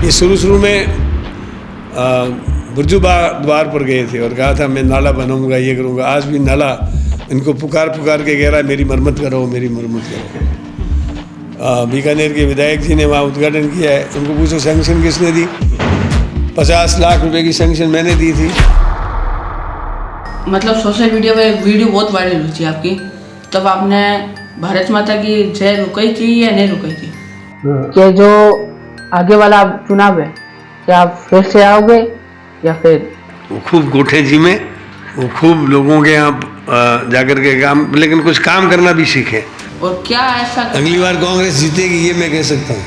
ये शुरू में बुर्जू द्वार पर गए थे और कहा था मैं नाला बनाऊंगा, ये करूंगा। आज भी नाला इनको पुकार के कह रहा है मेरी मरम्मत करो, मेरी मरम्मत करो। बीकानेर के विधायक जी ने वहाँ उद्घाटन किया है। उनको पूछो सैंक्शन किसने दी? 50 लाख रुपए की सैंक्शन मैंने दी थी। मतलब सोशल मीडिया पे वीडियो बहुत वायरल हुई थी आपकी, तब आपने भारत माता की जय रुकाई थी या नहीं रुकाई थी? कि जो आगे वाला चुनाव है, क्या आप फिर से आओगे या फिर? वो खूब गोठे जी में, वो खूब लोगों के यहाँ जाकर के काम, लेकिन कुछ काम करना भी सीखे। और क्या ऐसा अगली बार कांग्रेस जीतेगी ये मैं कह सकता हूँ।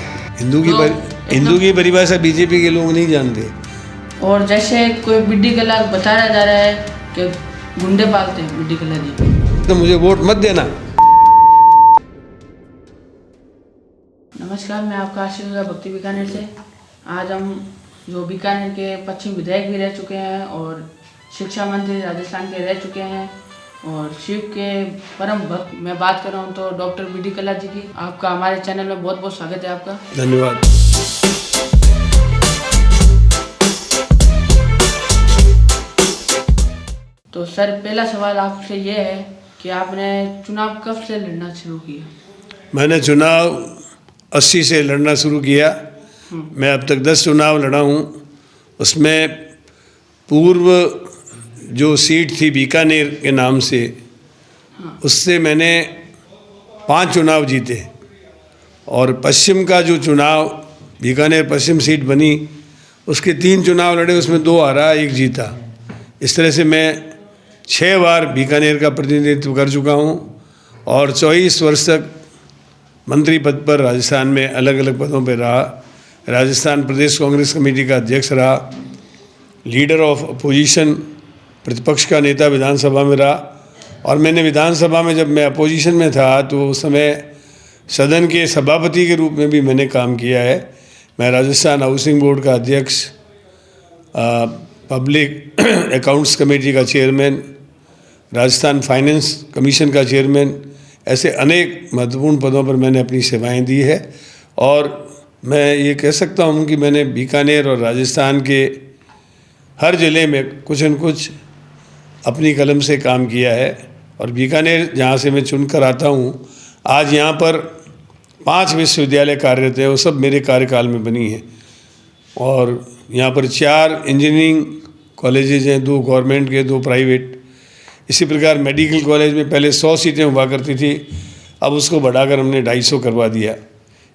हिंदू की परिभाषा बीजेपी के लोग नहीं जानते। और जैसे कोई बिड्डी कला बताया जा रहा है कि गुंडे पालते हैं बिड्डी कला जी, तो मुझे वोट मत देना। नमस्कार, मैं आपका आशीष भक्ति बीकानेर से। आज हम जो बीकानेर के पश्चिम विधायक भी रह चुके हैं और शिक्षा मंत्री राजस्थान के रह चुके हैं और शिव के परम भक्त मैं बात कर रहा हूँ तो डॉक्टर बी डी कल्ला जी की। आपका हमारे चैनल में बहुत बहुत स्वागत है आपका। धन्यवाद। तो सर, पहला सवाल आपसे ये है कि आपने चुनाव कब से लड़ना शुरू किया? मैंने चुनाव 80 से लड़ना शुरू किया। मैं अब तक 10 चुनाव लड़ा हूँ। उसमें पूर्व जो सीट थी बीकानेर के नाम से, उससे मैंने 5 चुनाव जीते और पश्चिम का जो चुनाव बीकानेर पश्चिम सीट बनी उसके 3 चुनाव लड़े, उसमें 2 हारा 1 जीता। इस तरह से मैं 6 बार बीकानेर का प्रतिनिधित्व कर चुका हूँ और 24 वर्ष तक मंत्री पद पर राजस्थान में अलग अलग पदों पर रहा। राजस्थान प्रदेश कांग्रेस कमेटी का अध्यक्ष रहा, लीडर ऑफ अपोजिशन, प्रतिपक्ष का नेता विधानसभा में रहा। और मैंने विधानसभा में जब मैं अपोजिशन में था तो उस समय सदन के सभापति के रूप में भी मैंने काम किया है। मैं राजस्थान हाउसिंग बोर्ड का अध्यक्ष, पब्लिक अकाउंट्स कमेटी का चेयरमैन, राजस्थान फाइनेंस कमीशन का चेयरमैन, ऐसे अनेक महत्वपूर्ण पदों पर मैंने अपनी सेवाएं दी है। और मैं ये कह सकता हूँ कि मैंने बीकानेर और राजस्थान के हर ज़िले में कुछ न कुछ अपनी कलम से काम किया है। और बीकानेर जहाँ से मैं चुनकर आता हूँ, आज यहाँ पर 5 विश्वविद्यालय कार्यरत है, वो सब मेरे कार्यकाल में बनी है। और यहाँ पर 4 इंजीनियरिंग कॉलेजेज हैं, 2 गवर्नमेंट के, 2 प्राइवेट। इसी प्रकार मेडिकल कॉलेज में पहले 100 सीटें हुआ करती थी, अब उसको बढ़ाकर हमने 250 करवा दिया।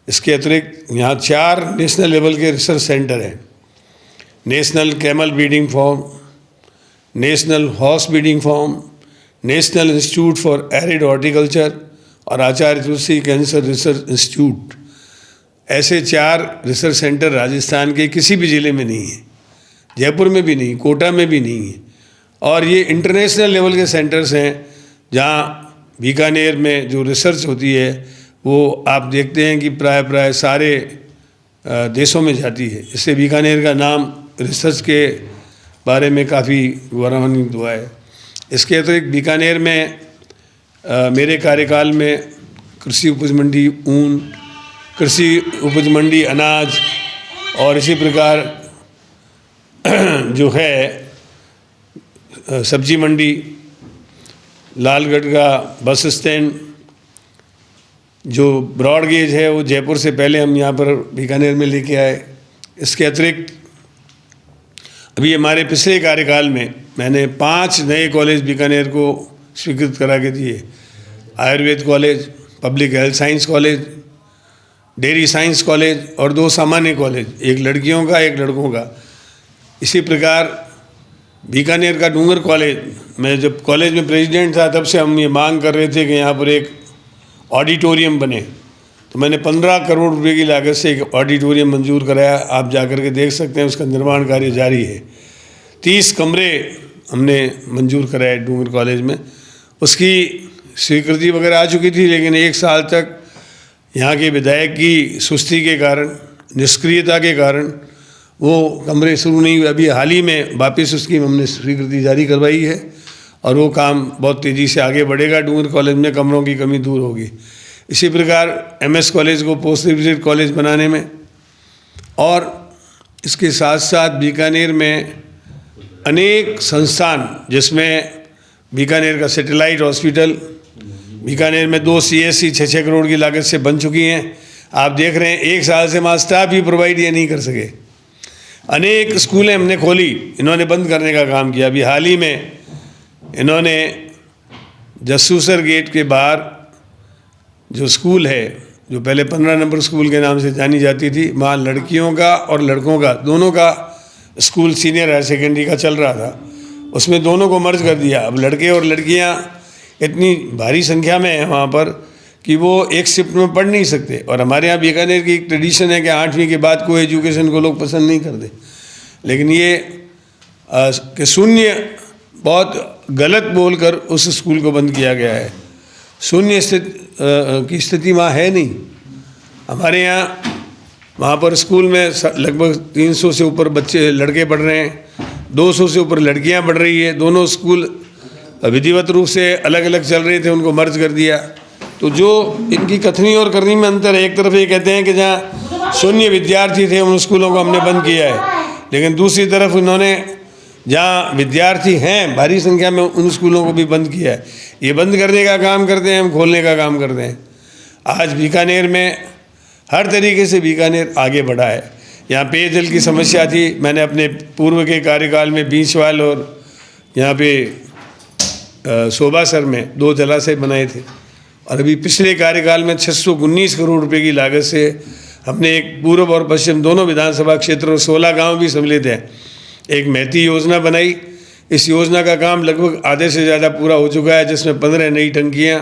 इसके अतिरिक्त यहाँ 4 नेशनल लेवल के रिसर्च सेंटर हैं। National camel breeding farm, national horse breeding farm, national institute for arid horticulture और Acharya Tulsi cancer research institute. ऐसे 4 रिसर्च सेंटर राजस्थान के किसी भी ज़िले में नहीं है, जयपुर में भी नहीं, कोटा में भी नहीं है। और ये इंटरनेशनल लेवल के सेंटर्स हैं जहाँ बीकानेर में जो रिसर्च होती है वो आप देखते हैं कि प्राय सारे देशों में जाती है। इससे बीकानेर का नाम रिसर्च के बारे में काफ़ी गौरवान्वित हुआ है। इसके अतिरिक्त बीकानेर में मेरे कार्यकाल में कृषि उपज मंडी ऊन, कृषि उपज मंडी अनाज और इसी प्रकार जो है सब्जी मंडी, लालगढ़ का बस स्टैंड, जो ब्रॉड गेज है वो जयपुर से पहले हम यहाँ पर बीकानेर में लेके आए। इसके अतिरिक्त अभी हमारे पिछले कार्यकाल में मैंने 5 नए कॉलेज बीकानेर को स्वीकृत करा के दिए। Ayurveda college, public health science college, dairy science college और 2 सामान्य कॉलेज, एक लड़कियों का एक लड़कों का। इसी प्रकार बीकानेर का डूंगर कॉलेज, मैं जब कॉलेज में प्रेसिडेंट था तब से हम ये मांग कर रहे थे कि यहाँ पर एक ऑडिटोरियम बने, तो मैंने 15 करोड़ रुपए की लागत से एक ऑडिटोरियम मंजूर कराया। आप जाकर के देख सकते हैं, उसका निर्माण कार्य जारी है। 30 कमरे हमने मंजूर कराए डूंगर कॉलेज में। उसकी स्वीकृति वगैरह आ चुकी थी, लेकिन 1 साल तक यहाँ के विधायक की सुस्ती के कारण, निष्क्रियता के कारण वो कमरे शुरू नहीं हुए। अभी हाल ही में वापस उसकी हमने स्वीकृति जारी करवाई है और वो काम बहुत तेज़ी से आगे बढ़ेगा। डूंगर कॉलेज में कमरों की कमी दूर होगी। इसी प्रकार MS कॉलेज को पोस्ट ग्रेजुएट कॉलेज बनाने में और इसके साथ साथ बीकानेर में अनेक संस्थान, जिसमें बीकानेर का सैटेलाइट हॉस्पिटल, बीकानेर में 2 CSC 6-6 करोड़ की लागत से बन चुकी हैं। आप देख रहे हैं 1 साल से वहाँ स्टाफ भी प्रोवाइड ये नहीं कर सके। अनेक स्कूलें हमने खोली, इन्होंने बंद करने का काम किया। अभी हाल ही में इन्होंने जसूसर गेट के बाहर जो स्कूल है, जो पहले 15 नंबर स्कूल के नाम से जानी जाती थी, वहाँ लड़कियों का और लड़कों का दोनों का स्कूल सीनियर हायर सेकेंडरी का चल रहा था, उसमें दोनों को मर्ज कर दिया। अब लड़के और लड़कियाँ इतनी भारी संख्या में हैं वहाँ पर कि वो एक शिफ्ट में पढ़ नहीं सकते। और हमारे यहाँ बीकानेर की एक ट्रेडिशन है कि 8वीं के बाद कोई एजुकेशन को लोग पसंद नहीं करते, लेकिन ये कि शून्य बहुत गलत बोलकर उस स्कूल को बंद किया गया है। शून्य की स्थिति वहाँ है नहीं। हमारे यहाँ वहाँ पर स्कूल में लगभग 300 से ऊपर बच्चे लड़के पढ़ रहे हैं, 200 से ऊपर लड़कियाँ पढ़ रही है। दोनों स्कूल विधिवत रूप से अलग अलग चल रहे थे, उनको मर्ज कर दिया। तो जो इनकी कथनी और करनी में अंतर है, एक तरफ ये कहते हैं कि जहाँ शून्य विद्यार्थी थे उन स्कूलों को हमने बंद किया है, लेकिन दूसरी तरफ उन्होंने जहाँ विद्यार्थी हैं भारी संख्या में उन स्कूलों को भी बंद किया है। ये बंद करने का काम करते हैं, हम खोलने का काम करते हैं। आज बीकानेर में हर तरीके से बीकानेर आगे बढ़ा है। यहाँ पेयजल की समस्या थी, मैंने अपने पूर्व के कार्यकाल में बींचवाल और यहाँ पे शोभासर में 2 जलाशय बनाए थे, और अभी पिछले कार्यकाल में 619 करोड़ रुपए की लागत से हमने एक पूर्व और पश्चिम दोनों विधानसभा क्षेत्र और 16 गांव भी सम्मिलित हैं, एक महती योजना बनाई। इस योजना का काम लगभग आधे से ज़्यादा पूरा हो चुका है, जिसमें 15 नई टंकियाँ,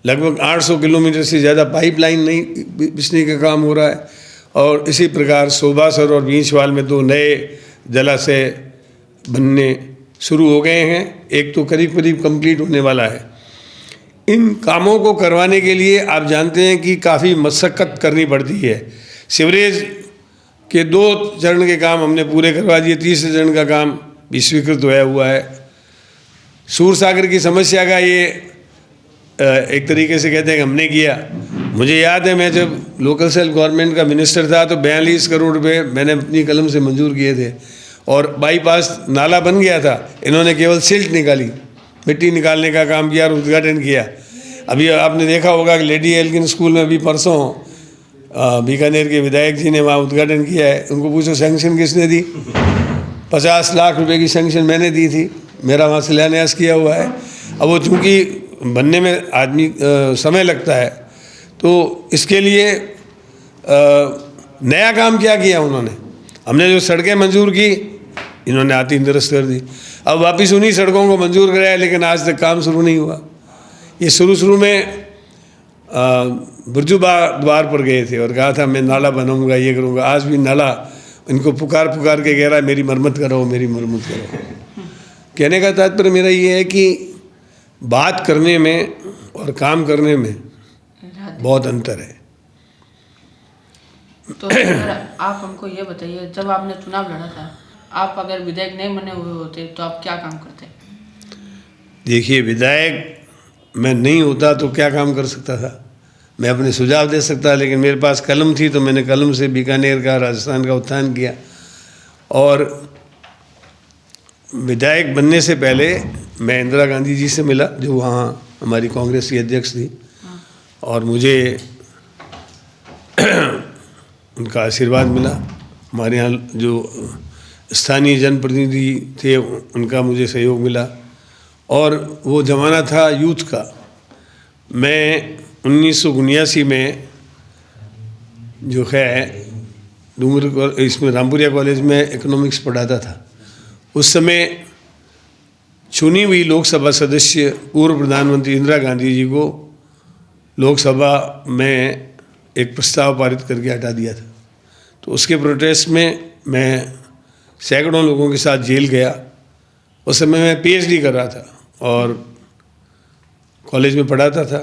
लगभग 800 किलोमीटर से ज़्यादा पाइपलाइन नई बिछने का काम हो रहा है। और इसी प्रकार शोभासर और बींचवाल में 2 नए जलाशय बनने शुरू हो गए हैं, एक तो करीब करीब कंप्लीट होने वाला है। इन कामों को करवाने के लिए आप जानते हैं कि काफ़ी मशक्क़त करनी पड़ती है। सीवरेज के 2 चरण के काम हमने पूरे करवा दिए, तीसरे चरण का काम भी स्वीकृत होया हुआ है। सूरसागर की समस्या का ये एक तरीके से कहते हैं कि हमने किया। मुझे याद है मैं जब लोकल सेल्फ गवर्नमेंट का मिनिस्टर था तो 42 करोड़ रुपए मैंने अपनी कलम से मंजूर किए थे, और बाईपास नाला बन गया था। इन्होंने केवल सिल्ट निकाली, मिट्टी निकालने का काम किया और उद्घाटन किया। अभी आपने देखा होगा कि लेडी एल्किन स्कूल में अभी परसों बीकानेर के विधायक जी ने वहाँ उद्घाटन किया है। उनको पूछो सैंक्शन किसने दी? 50 लाख रुपए की सैंक्शन मैंने दी थी, मेरा वहाँ शिलान्यास किया हुआ है। अब वो चूँकि बनने में आदमी समय लगता है, तो इसके लिए नया काम क्या किया उन्होंने? हमने जो सड़कें मंजूर की, इन्होंने आती निरस्त कर दी। अब वापस उन्हीं सड़कों को मंजूर कराया, लेकिन आज तक काम शुरू नहीं हुआ। ये शुरू में बुर्जुबा द्वार पर गए थे और कहा था मैं नाला बनाऊंगा, ये करूंगा। आज भी नाला इनको पुकार के कह रहा है मेरी मरम्मत करो, मेरी मरम्मत करो। कहने का तात्पर्य मेरा ये है कि बात करने में और काम करने में बहुत अंतर है। तो आप हमको ये बताइए, जब आपने चुनाव लड़ा था, आप अगर विधायक नहीं बने हुए होते तो आप क्या काम करते? देखिए, विधायक मैं नहीं होता तो क्या काम कर सकता था? मैं अपने सुझाव दे सकता, लेकिन मेरे पास कलम थी तो मैंने कलम से बीकानेर का, राजस्थान का उत्थान किया। और विधायक बनने से पहले मैं इंदिरा गांधी जी से मिला, जो वहाँ हमारी कांग्रेस की अध्यक्ष थी, और मुझे उनका आशीर्वाद मिला। हमारे यहाँ जो स्थानीय जनप्रतिनिधि थे उनका मुझे सहयोग मिला, और वो ज़माना था यूथ का। मैं 1979 में जो है डूंगर इसमें रामपुरिया कॉलेज में इकोनॉमिक्स पढ़ाता था। उस समय चुनी हुई लोकसभा सदस्य पूर्व प्रधानमंत्री इंदिरा गांधी जी को लोकसभा में एक प्रस्ताव पारित करके हटा दिया था। तो उसके प्रोटेस्ट में मैं सैकड़ों लोगों के साथ जेल गया। उस समय मैं PhD कर रहा था और कॉलेज में पढ़ाता था।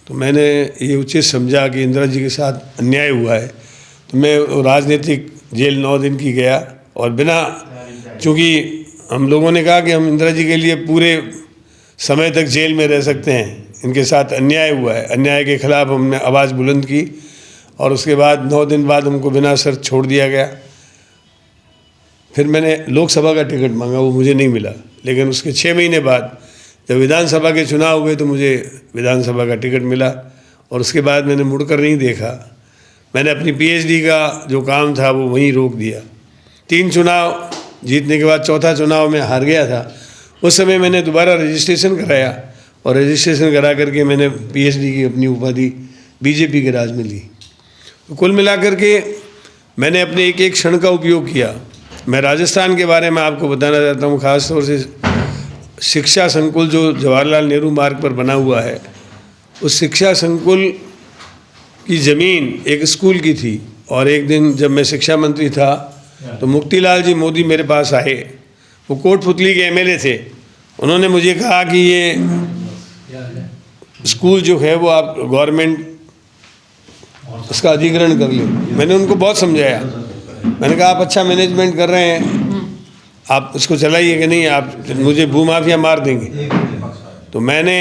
तो मैंने ये उचित समझा कि इंदिरा जी के साथ अन्याय हुआ है, तो मैं राजनीतिक जेल 9 दिन की गया। और बिना, चूँकि हम लोगों ने कहा कि हम इंदिरा जी के लिए पूरे समय तक जेल में रह सकते हैं, इनके साथ अन्याय हुआ है, अन्याय के खिलाफ हमने आवाज़ बुलंद की। और उसके बाद 9 दिन बाद हमको बिना शर्त छोड़ दिया गया। फिर मैंने लोकसभा का टिकट मांगा, वो मुझे नहीं मिला। लेकिन उसके 6 महीने बाद जब विधानसभा के चुनाव हुए तो मुझे विधानसभा का टिकट मिला, और उसके बाद मैंने मुड़कर नहीं देखा। मैंने अपनी पीएचडी का जो काम था वो वहीं रोक दिया। 3 चुनाव जीतने के बाद चौथा चुनाव में हार गया था। उस समय मैंने दोबारा रजिस्ट्रेशन कराया, और रजिस्ट्रेशन करा करके मैंने पीएचडी की अपनी उपाधि बीजेपी के राज में ली। तो कुल मिलाकर के मैंने अपने एक एक क्षण का उपयोग किया। मैं राजस्थान के बारे में आपको बताना चाहता हूँ, ख़ास तौर से शिक्षा संकुल जो जवाहरलाल नेहरू मार्ग पर बना हुआ है, उस शिक्षा संकुल की ज़मीन एक स्कूल की थी। और एक दिन जब मैं शिक्षा मंत्री था तो मुक्तिलाल जी मोदी मेरे पास आए। वो कोटपुतली के एमएलए थे। उन्होंने मुझे कहा कि ये स्कूल जो है वो आप गवर्नमेंट इसका अधिग्रहण कर ले। मैंने उनको बहुत समझाया। मैंने कहा आप अच्छा मैनेजमेंट कर रहे हैं, आप इसको चलाइए कि नहीं, आप मुझे भूमाफिया मार देंगे। तो मैंने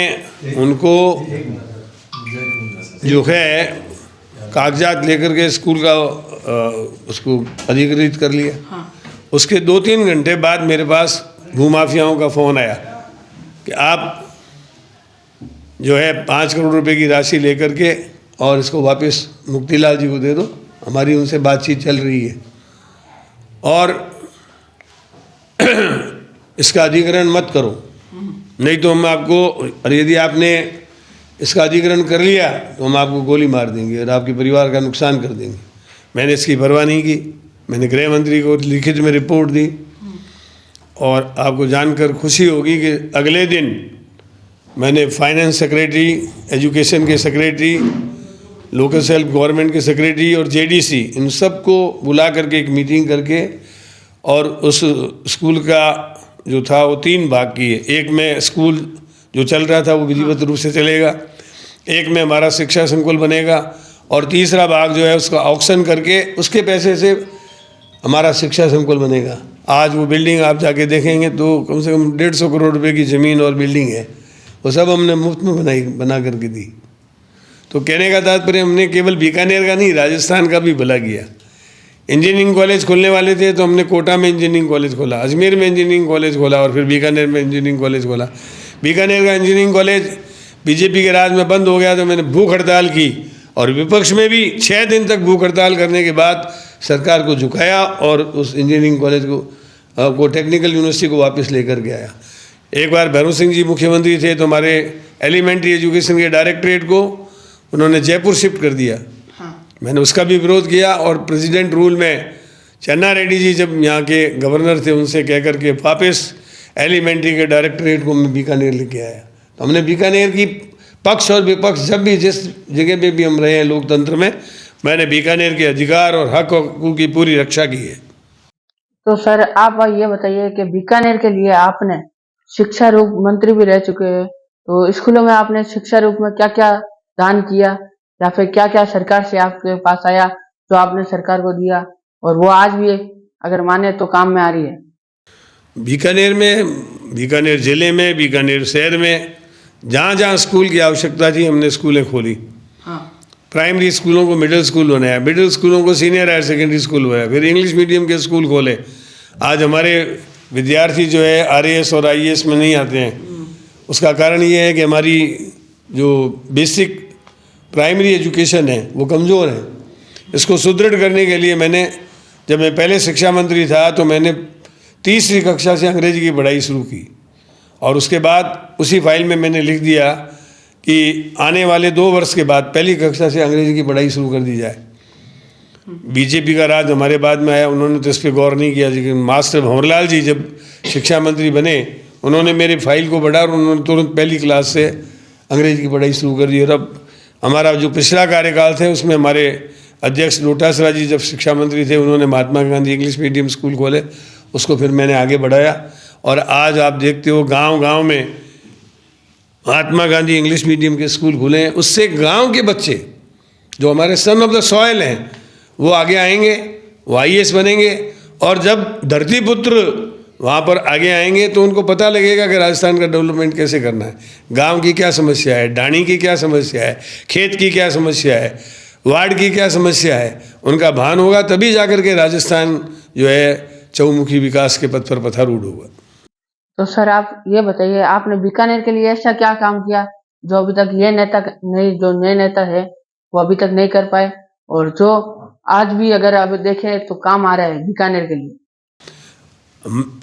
उनको जो है कागजात लेकर के स्कूल का उसको अधिकृत कर लिया। उसके 2-3 घंटे बाद मेरे पास भूमाफियाओं का फ़ोन आया कि आप जो है 5 करोड़ रुपए की राशि लेकर के और इसको वापस मुक्तिलाल जी को दे दो, हमारी उनसे बातचीत चल रही है, और इसका अधिग्रहण मत करो, नहीं तो हम आपको, और यदि आपने इसका अधिग्रहण कर लिया तो हम आपको गोली मार देंगे और आपके परिवार का नुकसान कर देंगे। मैंने इसकी परवाह नहीं की। मैंने गृह मंत्री को लिखित में रिपोर्ट दी, और आपको जानकर खुशी होगी कि अगले दिन मैंने फाइनेंस सेक्रेटरी, एजुकेशन के सेक्रेटरी, लोकल सेल्फ गवर्नमेंट के सेक्रेटरी और जेडीसी, इन सब को बुला करके एक मीटिंग करके, और उस स्कूल का जो था वो 3 भाग किए। एक में स्कूल जो चल रहा था वो विधिवत रूप से चलेगा, एक में हमारा शिक्षा संकुल बनेगा, और तीसरा भाग जो है उसका ऑक्शन करके उसके पैसे से हमारा शिक्षा संकुल बनेगा। आज वो बिल्डिंग आप जाके देखेंगे तो कम से कम 150 करोड़ रुपए की ज़मीन और बिल्डिंग है, वो सब हमने मुफ्त में बना करके दी। तो कहने का तात्पर्य, हमने केवल बीकानेर का नहीं, राजस्थान का भी भला किया। इंजीनियरिंग कॉलेज खोलने वाले थे तो हमने कोटा में इंजीनियरिंग कॉलेज खोला, अजमेर में इंजीनियरिंग कॉलेज खोला, और फिर बीकानेर में इंजीनियरिंग कॉलेज खोला। बीकानेर का इंजीनियरिंग कॉलेज बीजेपी के राज में बंद हो गया तो मैंने भूख हड़ताल की, और विपक्ष में भी 6 दिन तक भूख हड़ताल करने के बाद सरकार को झुकाया और उस इंजीनियरिंग कॉलेज को टेक्निकल यूनिवर्सिटी को वापस लेकर के आया। एक बार भैरव सिंह जी मुख्यमंत्री थे तो हमारे एलिमेंट्री एजुकेशन के डायरेक्टरेट को उन्होंने जयपुर शिफ्ट कर दिया। मैंने उसका भी विरोध किया, और प्रेसिडेंट रूल में चन्ना रेड्डी जी जब यहाँ के गवर्नर थे उनसे कह करके वापस एलिमेंट्री के डायरेक्टरेट को मैं बीकानेर लेके आया। तो हमने बीकानेर की पक्ष और विपक्ष जब भी जिस जगह पे भी हम रहे हैं लोकतंत्र में, मैंने बीकानेर के अधिकार और हक की पूरी रक्षा की है। तो सर आप ये बताइए कि बीकानेर के लिए आपने शिक्षा रूप मंत्री भी रह चुके हैं, तो स्कूलों में आपने शिक्षा रूप में क्या क्या दान किया, या फिर क्या क्या सरकार से आपके पास आया जो आपने सरकार को दिया, और वो आज भी अगर माने तो काम में आ रही है? बीकानेर में, बीकानेर ज़िले में, बीकानेर शहर में जहाँ जहाँ स्कूल की आवश्यकता थी हमने स्कूलें खोली। प्राइमरी स्कूलों को मिडिल स्कूल बनाया, मिडिल स्कूलों को सीनियर हायर सेकेंडरी स्कूल बनाया, फिर इंग्लिश मीडियम के स्कूल खोले। आज हमारे विद्यार्थी जो है आरएएस और आईएएस में नहीं आते हैं। उसका कारण ये है कि हमारी जो बेसिक प्राइमरी एजुकेशन है वो कमज़ोर है। इसको सुदृढ़ करने के लिए मैंने, जब मैं पहले शिक्षा मंत्री था तो मैंने 3री कक्षा से अंग्रेजी की पढ़ाई शुरू की, और उसके बाद उसी फाइल में मैंने लिख दिया कि आने वाले 2 वर्ष के बाद 1ली कक्षा से अंग्रेजी की पढ़ाई शुरू कर दी जाए। बीजेपी का राज हमारे बाद में आया, उन्होंने तो इस पर गौर नहीं किया, लेकिन मास्टर भंवरलाल जी जब शिक्षा मंत्री बने उन्होंने मेरी फाइल को बढ़ा और उन्होंने तुरंत 1ली क्लास से अंग्रेजी की पढ़ाई शुरू कर दी। और अब हमारा जो पिछला कार्यकाल थे उसमें हमारे अध्यक्ष डोटासरा जी जब शिक्षा मंत्री थे उन्होंने Mahatma Gandhi English medium school खोले, उसको फिर मैंने आगे बढ़ाया, और आज आप देखते हो गांव-गांव में महात्मा गांधी इंग्लिश मीडियम के स्कूल खुले हैं। उससे गांव के बच्चे जो हमारे सन ऑफ द सॉइल हैं वो आगे आएंगे, वो आईएएस बनेंगे, और जब धरती पुत्र वहाँ पर आगे आएंगे तो उनको पता लगेगा कि राजस्थान का डेवलपमेंट कैसे करना है, गांव की क्या समस्या है, ढाणी की क्या समस्या है, खेत की क्या समस्या है, वार्ड की क्या समस्या है, उनका भान होगा, तभी जाकर के राजस्थान जो है चहुमुखी विकास के पथ पर पथारूढ़ होगा। तो सर आप ये बताइए, आपने बीकानेर के लिए ऐसा क्या काम किया जो अभी तक ये नेता नहीं, जो नए नेता है वो अभी तक नहीं कर पाए, और जो आज भी अगर अब देखे तो काम आ रहा है बीकानेर के लिए?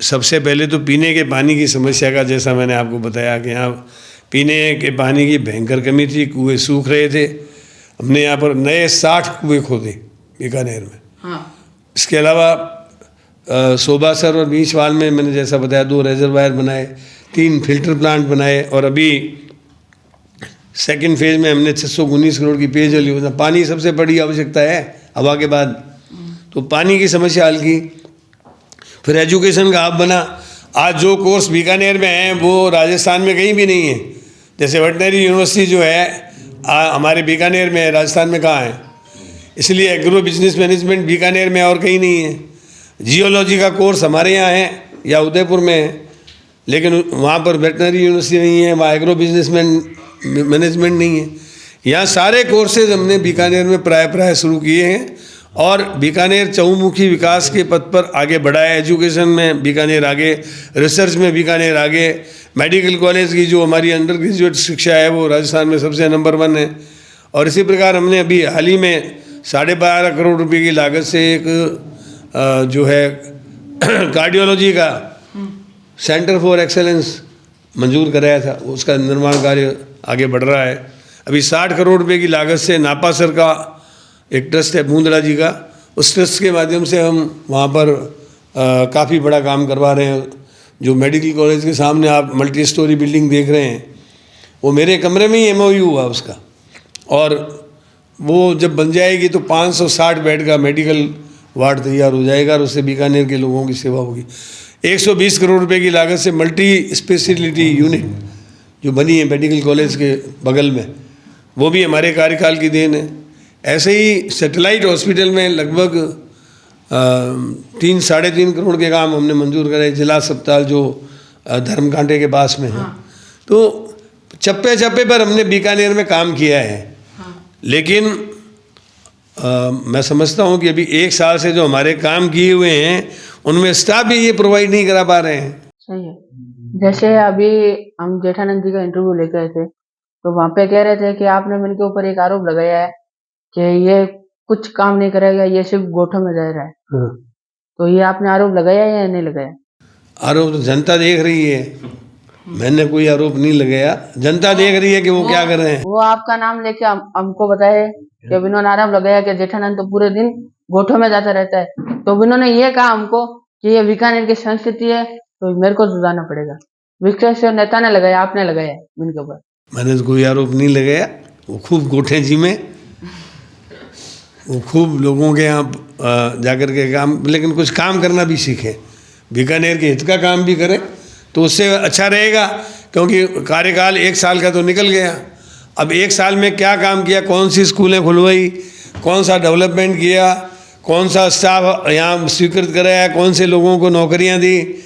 सबसे पहले तो पीने के पानी की समस्या का, जैसा मैंने आपको बताया कि यहाँ पीने के पानी की भयंकर कमी थी, कुएं सूख रहे थे। हमने यहाँ पर नए 60 कुएं खोदे बीकानेर में। हाँ। इसके अलावा सोबासर और बीचवाल में मैंने जैसा बताया 2 रिजर्वायर बनाए, 3 फिल्टर प्लांट बनाए, और अभी सेकंड फेज में हमने 619 करोड़ की पेयजल योजना, पानी सबसे बड़ी आवश्यकता है हवा के बाद, तो पानी की समस्या हल की। फिर एजुकेशन का हब बना। आज जो कोर्स बीकानेर में हैं वो राजस्थान में कहीं भी नहीं है। जैसे वेटनरी यूनिवर्सिटी जो है हमारे बीकानेर में है, राजस्थान में कहाँ है? इसलिए एग्रो बिजनेस मैनेजमेंट बीकानेर में और कहीं नहीं है। जियोलॉजी का कोर्स हमारे यहाँ है या उदयपुर में है, लेकिन वहाँ पर वेटनरी यूनिवर्सिटी नहीं है, वहाँ एग्रो बिजनेस मैनेजमेंट नहीं है। यहाँ सारे कोर्सेज हमने बीकानेर में प्राय शुरू किए हैं, और बीकानेर चहुमुखी विकास के पथ पर आगे बढ़ा है। एजुकेशन में बीकानेर आगे, रिसर्च में बीकानेर आगे, मेडिकल कॉलेज की जो हमारी अंडर ग्रेजुएट शिक्षा है वो राजस्थान में सबसे नंबर 1 है। और इसी प्रकार हमने अभी हाल ही में 12.5 करोड़ रुपए की लागत से एक जो है कार्डियोलॉजी का सेंटर फॉर एक्सेलेंस मंजूर कराया था, उसका निर्माण कार्य आगे बढ़ रहा है। अभी 60 करोड़ रुपए की लागत से नापासर का एक ट्रस्ट है बूंदड़ा जी का, उस ट्रस्ट के माध्यम से हम वहाँ पर काफ़ी बड़ा काम करवा रहे हैं। जो मेडिकल कॉलेज के सामने आप मल्टी स्टोरी बिल्डिंग देख रहे हैं, वो मेरे कमरे में ही MOU हुआ उसका, और वो जब बन जाएगी तो 560 बेड का मेडिकल वार्ड तैयार हो जाएगा, और उससे बीकानेर के लोगों की सेवा होगी। 120 करोड़ रुपए की लागत से मल्टी स्पेशलिटी यूनिट जो बनी है मेडिकल कॉलेज के बगल में, वो भी हमारे कार्यकाल की देन है। ऐसे ही सैटेलाइट हॉस्पिटल में लगभग 3-3.5 करोड़ के काम हमने मंजूर करे, जिला अस्पताल जो धर्मकांटे के पास में है। तो चप्पे चप्पे पर हमने बीकानेर में काम किया है। लेकिन मैं समझता हूँ कि अभी 1 साल से जो हमारे काम किए हुए हैं उनमें स्टाफ भी ये प्रोवाइड नहीं करा पा रहे हैं। सही है। जैसे अभी हम जेठानंद जी का इंटरव्यू लेके आए थे, तो वहाँ पे कह रहे थे कि आपने इनके ऊपर एक आरोप लगाया है कि ये कुछ काम नहीं करेगा, ये सिर्फ गोठों में जा रहा है। तो ये आपने आरोप लगाया है या नहीं लगाया? आरोप तो जनता देख रही है, मैंने कोई आरोप नहीं लगाया। जनता देख रही है कि वो क्या कर रहे हैं। वो आपका नाम लेके हमको बताए कि इन्होंने आरोप लगाया कि जेठानंद तो पूरे दिन गोठों में जाता रहता है। तो इन्होंने ये कहा हमको कि ये बीकानेर की संस्कृति है, तो मेरे को सुधारना पड़ेगा। विकास नेता ने लगाया, आपने लगाया इनके ऊपर? मैंने तो कोई आरोप नहीं लगाया। वो खूब गोठे जी में, वो खूब लोगों के यहाँ जाकर के काम, लेकिन कुछ काम करना भी सीखें, बीकानेर के हित का काम भी करें तो उससे अच्छा रहेगा। क्योंकि कार्यकाल 1 साल का तो निकल गया, अब 1 साल में क्या काम किया, कौन सी स्कूलें खुलवाई, कौन सा डेवलपमेंट किया, कौन सा स्टाफ यहाँ स्वीकृत कराया, कौन से लोगों को नौकरियाँ दी,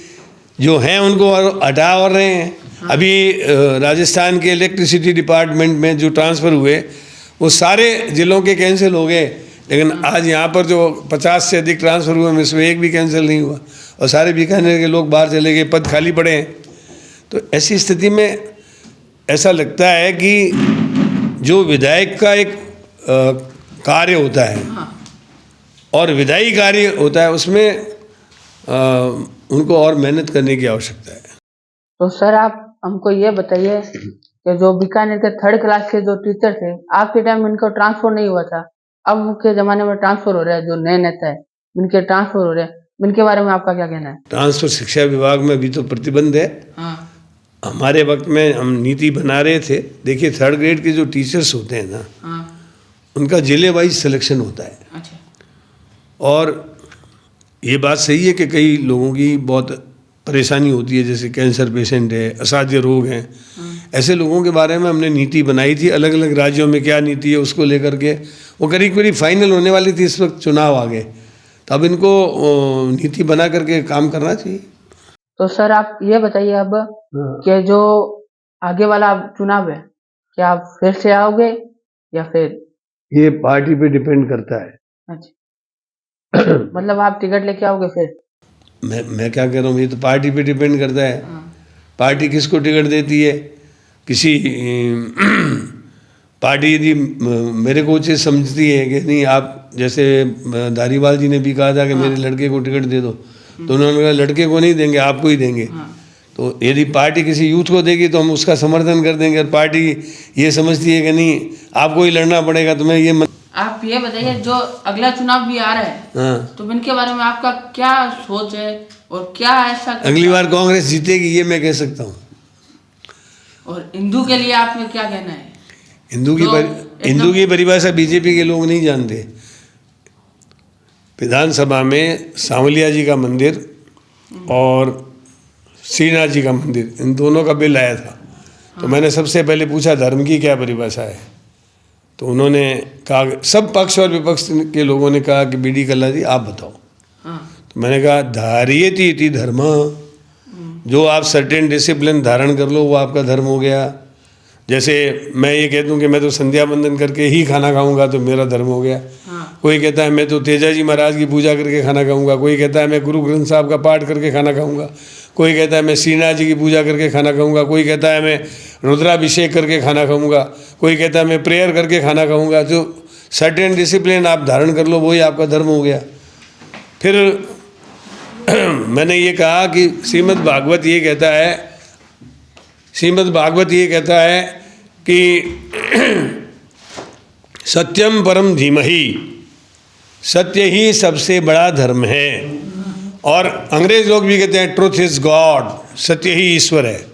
जो हैं उनको हटा और रहे हैं। अभी राजस्थान के इलेक्ट्रिसिटी डिपार्टमेंट में जो ट्रांसफ़र हुए वो सारे ज़िलों के कैंसिल हो गए, लेकिन आज यहाँ पर जो 50 से अधिक ट्रांसफ़र हुए में इसमें एक भी कैंसिल नहीं हुआ, और सारे बीकानेर के लोग बाहर चले गए, पद खाली पड़े हैं। तो ऐसी स्थिति में ऐसा लगता है कि जो विधायक का एक कार्य होता है और विधायी कार्य होता है, उसमें उनको और मेहनत करने की आवश्यकता है। तो सर आप हमको ये बताइए कि जो बीकानेर के 3rd क्लास के जो टीचर थे, आपके टाइम इनको ट्रांसफर नहीं हुआ था, अब के ज़माने में ट्रांसफर हो रहा है, जो नए नेता है इनके ट्रांसफर हो रहे हैं, इनके बारे में आपका क्या कहना है? ट्रांसफर शिक्षा विभाग में भी तो प्रतिबंध है। हमारे वक्त में हम नीति बना रहे थे। देखिए 3rd ग्रेड के जो टीचर्स होते हैं ना, उनका जिले वाइज सिलेक्शन होता है। अच्छा। और ये बात सही है कि कई लोगों की बहुत परेशानी होती है, जैसे कैंसर पेशेंट है, असाध्य रोग हैं, ऐसे लोगों के बारे में हमने नीति बनाई थी। अलग अलग राज्यों में क्या नीति है उसको लेकर के, वो करीब करीब फाइनल होने वाली थी, इस वक्त चुनाव आ गए, तो अब इनको नीति बना करके काम करना चाहिए। तो सर आप ये बताइए अब कि जो आगे वाला चुनाव है, क्या आप फिर से आओगे या फिर? ये पार्टी पे डिपेंड करता है। अच्छा। मतलब आप टिकट लेके आओगे फिर? मैं क्या कह रहा हूँ, ये तो पार्टी पे डिपेंड करता है। हाँ। पार्टी किसको टिकट देती है। किसी पार्टी यदि मेरे को उचित समझती है कि नहीं, आप जैसे धारीवाल जी ने भी कहा था कि मेरे लड़के को टिकट दे दो, तो उन्होंने कहा लड़के को नहीं देंगे, आपको ही देंगे। तो यदि पार्टी किसी यूथ को देगी तो हम उसका समर्थन कर देंगे। और पार्टी ये समझती है कि नहीं, आपको ही लड़ना पड़ेगा, तो मैं ये आप ये बताइए, जो अगला चुनाव भी आ रहा है, हाँ, तो इनके बारे में आपका क्या सोच है और क्या ऐसा अगली बार कांग्रेस जीतेगी ये मैं कह सकता हूँ। और हिंदू के लिए आपने क्या कहना है? हिंदू की परिभाषा बीजेपी के लोग नहीं जानते। विधानसभा में सांवलिया जी का मंदिर और श्रीनाथ जी का मंदिर, इन दोनों का बिल आया था। तो मैंने सबसे पहले पूछा धर्म की क्या परिभाषा है, तो उन्होंने कहा, सब पक्ष और विपक्ष के लोगों ने कहा कि बीडी कल्ला जी आप बताओ। तो मैंने कहा धार्येति इति धर्म, जो आप सर्टेन डिसिप्लिन धारण कर लो वो आपका धर्म हो गया। जैसे मैं ये कहता हूँ कि मैं तो संध्या वंदन करके ही खाना खाऊंगा तो मेरा धर्म हो गया। कोई कहता है मैं तो तेजा जी महाराज की पूजा करके खाना खाऊंगा, कोई कहता है मैं गुरु ग्रंथ साहब का पाठ करके खाना खाऊंगा, कोई कहता है मैं श्रीनाथ जी की पूजा करके खाना खाऊंगा, कोई कहता है मैं रुद्राभिषेक करके खाना खाऊंगा, कोई कहता है मैं प्रेयर करके खाना खाऊंगा। जो सर्टेन डिसिप्लिन आप धारण कर लो वही आपका धर्म हो गया। फिर मैंने ये कहा कि श्रीमद् भागवत ये कहता है कि सत्यम परम धीमहि, सत्य ही सबसे बड़ा धर्म है। और अंग्रेज लोग भी कहते हैं ट्रुथ इज गॉड, सत्य ही ईश्वर है।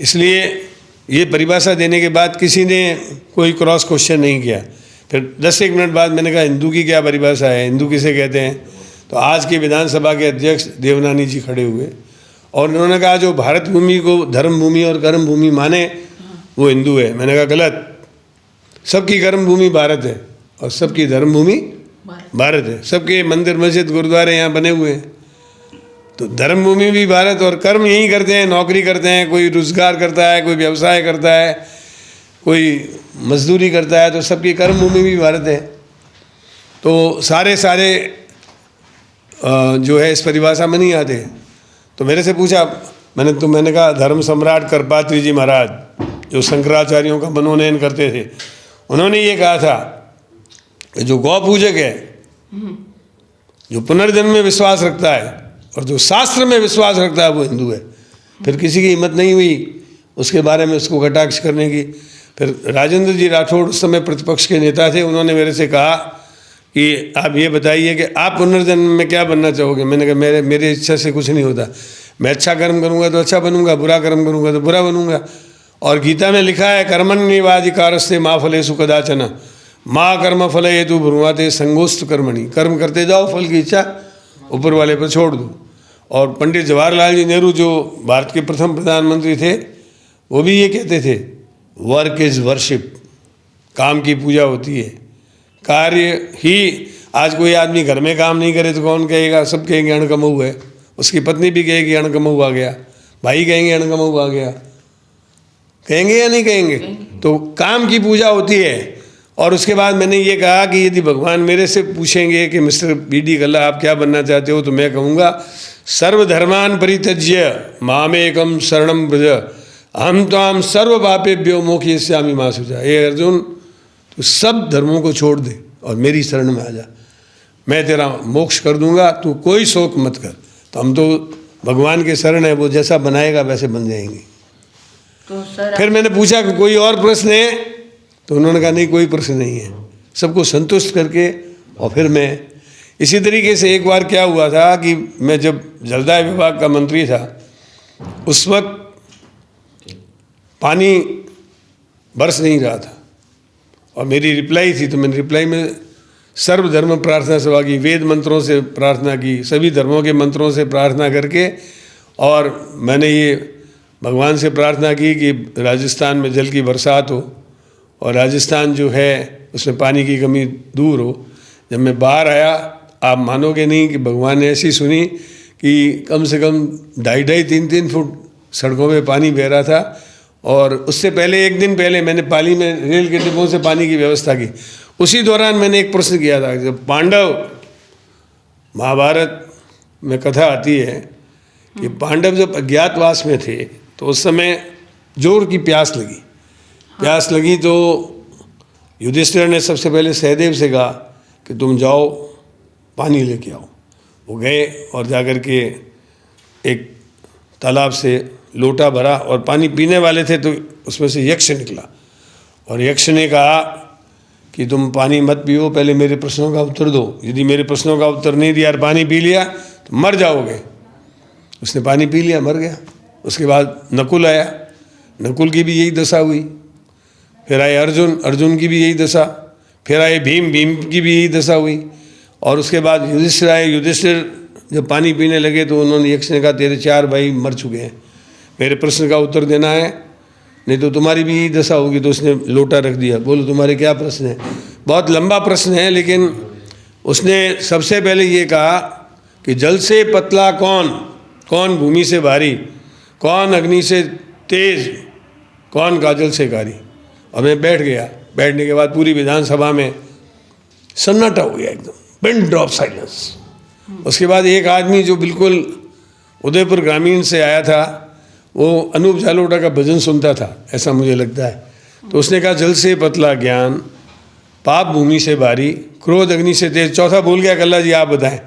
इसलिए ये परिभाषा देने के बाद किसी ने कोई क्रॉस क्वेश्चन नहीं किया। फिर 10-1 मिनट बाद मैंने कहा हिंदू की क्या परिभाषा है, हिंदू किसे कहते हैं। तो आज के विधानसभा के अध्यक्ष देवनानी जी खड़े हुए और उन्होंने कहा जो भारत भूमि को धर्म भूमि और कर्म भूमि माने वो हिंदू है। मैंने कहा गलत, सबकी कर्म भूमि भारत है और सबकी धर्म भूमि भारत है। सबके मंदिर मस्जिद गुरुद्वारे यहाँ बने हुए हैं। तो धर्म भूमि भी भारत और कर्म यही करते हैं, नौकरी करते हैं, कोई रोजगार करता है, कोई व्यवसाय करता है, कोई मजदूरी करता है, तो सबकी कर्म भूमि भी भारत है। तो सारे जो है इस परिभाषा में नहीं आते। तो मेरे से पूछा, मैंने कहा धर्म सम्राट करपात्री जी महाराज जो शंकराचार्यों का मनोनयन करते थे, उन्होंने ये कहा था कि जो गौ पूजक है, जो पुनर्जन्म में विश्वास रखता है और जो शास्त्र में विश्वास रखता है वो हिंदू है। फिर किसी की हिम्मत नहीं हुई उसके बारे में उसको कटाक्ष करने की। फिर राजेंद्र जी राठौड़ उस समय प्रतिपक्ष के नेता थे, उन्होंने मेरे से कहा कि आप ये बताइए कि आप पुनर्जन्म में क्या बनना चाहोगे। मैंने कहा मेरी इच्छा से कुछ नहीं होता, मैं अच्छा कर्म करूँगा तो अच्छा बनूंगा, बुरा कर्म करूँगा तो बुरा बनूंगा। और गीता में लिखा है कर्मण्येवाधिकारस्ते मा फलेषु कदाचन माँ कर्म फल हेतु ब्रुवाते संगोस्त कर्मणि, कर्म करते जाओ, फल की इच्छा ऊपर वाले पर छोड़ दो। और पंडित जवाहरलाल जी नेहरू जो भारत के प्रथम प्रधानमंत्री थे वो भी ये कहते थे वर्क इज वर्शिप, काम की पूजा होती है, कार्य ही। आज कोई आदमी घर में काम नहीं करे तो कौन कहेगा, सब कहेंगे अणकमऊ है, उसकी पत्नी भी कहेगी अणकमऊ आ गया, भाई कहेंगे अणकमऊ आ गया, कहेंगे या नहीं कहेंगे। तो काम की पूजा होती है। और उसके बाद मैंने ये कहा कि यदि भगवान मेरे से पूछेंगे कि मिस्टर बीडी कल्ला आप क्या बनना चाहते हो, तो मैं कहूँगा सर्वधर्मान परित्यज्य मामेकम शरणम व्रज अहम त्वाम सर्व पापेभ्यो मोक्षयिष्यामि मा शुचा। ये अर्जुन तो सब धर्मों को छोड़ दे और मेरी शरण में आ जा, मैं तेरा मोक्ष कर दूंगा, तू कोई शोक मत कर। तो हम तो भगवान के शरण है, वो जैसा बनाएगा वैसे बन जाएंगे। तो सर फिर मैंने पूछा कि कोई और प्रश्न है, तो उन्होंने कहा नहीं कोई प्रश्न नहीं है, सबको संतुष्ट करके। और फिर मैं इसी तरीके से एक बार क्या हुआ था कि मैं जब जलदाय विभाग का मंत्री था उस वक्त पानी बरस नहीं रहा था और मेरी रिप्लाई थी, तो मैंने रिप्लाई में सर्वधर्म प्रार्थना सभा की, वेद मंत्रों से प्रार्थना की, सभी धर्मों के मंत्रों से प्रार्थना करके, और मैंने ये भगवान से प्रार्थना की कि राजस्थान में जल की बरसात हो और राजस्थान जो है उसमें पानी की कमी दूर हो। जब मैं बाहर आया, आप मानोगे नहीं कि भगवान ने ऐसी सुनी कि कम से कम 2.5-3 फुट सड़कों पे पानी बह रहा था। और उससे पहले 1 दिन पहले मैंने पाली में रेल के डिब्बों से पानी की व्यवस्था की। उसी दौरान मैंने एक प्रश्न किया था, जब पांडव महाभारत में कथा आती है कि पांडव जब अज्ञातवास में थे तो उस समय जोर की प्यास लगी। प्यास लगी तो युधिष्ठिर ने सबसे पहले सहदेव से कहा कि तुम जाओ पानी लेके आओ। वो गए और जाकर के एक तालाब से लोटा भरा और पानी पीने वाले थे तो उसमें से यक्ष निकला और यक्ष ने कहा कि तुम पानी मत पियो, पहले मेरे प्रश्नों का उत्तर दो। यदि मेरे प्रश्नों का उत्तर नहीं दिया और पानी पी लिया तो मर जाओगे। उसने पानी पी लिया, मर गया। उसके बाद नकुल आया, नकुल की भी यही दशा हुई। फिर आए अर्जुन, अर्जुन की भी यही दशा। फिर आए भीम, भीम की भी यही दशा हुई। और उसके बाद युधिष्ठिर आए, युधिष्ठिर जब पानी पीने लगे तो उन्होंने यक्ष ने कहा तेरे 4 भाई मर चुके हैं, मेरे प्रश्न का उत्तर देना है, नहीं तो तुम्हारी भी यही दशा होगी। तो उसने लोटा रख दिया, बोलो तुम्हारे क्या प्रश्न है। बहुत लंबा प्रश्न है, लेकिन उसने सबसे पहले ये कहा कि जल से पतला कौन, कौन भूमि से भारी, कौन अग्नि से तेज, कौन काजल से कारी। और मैं बैठ गया। बैठने के बाद पूरी विधानसभा में सन्नाटा हो गया, एकदम पिन ड्रॉप साइलेंस। उसके बाद एक आदमी जो बिल्कुल उदयपुर ग्रामीण से आया था, वो अनूप जालोटा का भजन सुनता था, ऐसा मुझे लगता है। तो उसने कहा जल से पतला ज्ञान, पाप भूमि से भारी, क्रोध अग्नि से तेज। चौथा भूल गया, कल्ला जी आप बताएं।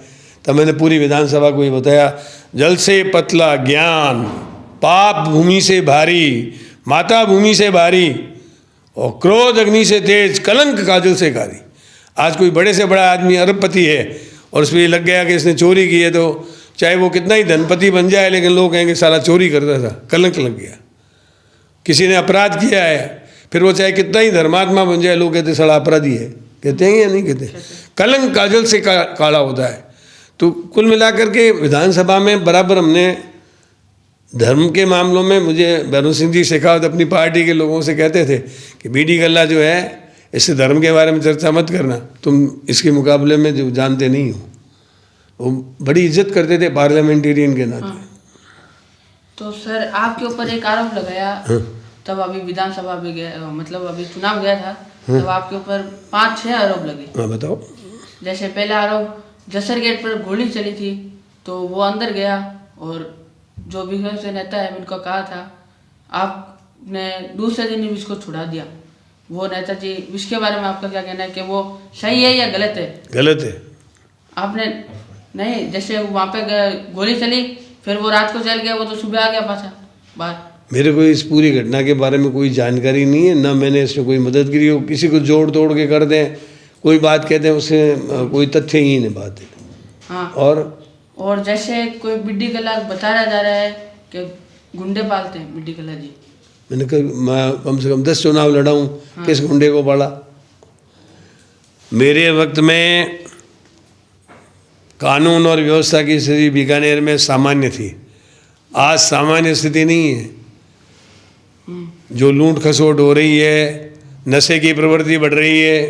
तब मैंने पूरी विधानसभा को ये बताया, जल से पतला ज्ञान, पाप भूमि से भारी, माता भूमि से भारी, और क्रोध अग्नि से तेज, कलंक काजल से कारी। आज कोई बड़े से बड़ा आदमी अरबपति है और उसमें ये लग गया कि इसने चोरी की है, तो चाहे वो कितना ही धनपति बन जाए, लेकिन लोग कहेंगे साला चोरी करता था, कलंक लग गया। किसी ने अपराध किया है, फिर वो चाहे कितना ही धर्मात्मा बन जाए, लोग कहते साला अपराधी है। कहते हैं या नहीं कहते? कलंक काजल से काला होता है। तो कुल मिलाकर के विधानसभा में बराबर हमने धर्म के मामलों में, मुझे भैरव सिंह जी शेखावत अपनी पार्टी के लोगों से कहते थे कि बीडी कल्ला जो है, इससे धर्म के बारे में चर्चा मत करना, तुम इसके मुकाबले में जो जानते नहीं हो। वो बड़ी इज्जत करते थे पार्लियामेंटेरियन के नाते। तो सर आपके ऊपर एक आरोप लगाया, तब अभी विधानसभा में गया, मतलब अभी चुनाव गया था, तब आपके ऊपर 5-6 आरोप लगे। हाँ बताओ। जैसे पहला आरोप, जसर गेट पर गोली चली थी तो वो अंदर गया और जो विपक्ष के नेता है उनको कहा था, आपने दूसरे दिन ही उसको छुड़ा दिया। वो नेता जी, इसके बारे में आपका क्या कहना है कि वो सही है या गलत है? गलत है। आपने नहीं, जैसे वहाँ पे गोली चली, फिर वो रात को चल गया, वो तो सुबह आ गया पाछा बाहर। मेरे को इस पूरी घटना के बारे में कोई जानकारी नहीं है, ना मैंने इसमें कोई मदद करी हो। किसी को जोड़ तोड़ के कर दें, कोई बात कहते हैं, उससे कोई तथ्य ही नहीं बात है। हाँ। और जैसे कोई बिड्डी कल्ला बताया जा रहा है कि गुंडे पालते हैं बिड्डी कल्ला जी। मैंने कहा मैं कम से कम 10 चुनाव लड़ा हूँ। हाँ। किस गुंडे को पाला? मेरे वक्त में कानून और व्यवस्था की स्थिति बीकानेर में सामान्य थी, आज सामान्य स्थिति नहीं है। जो लूट खसोट हो रही है, नशे की प्रवृत्ति बढ़ रही है,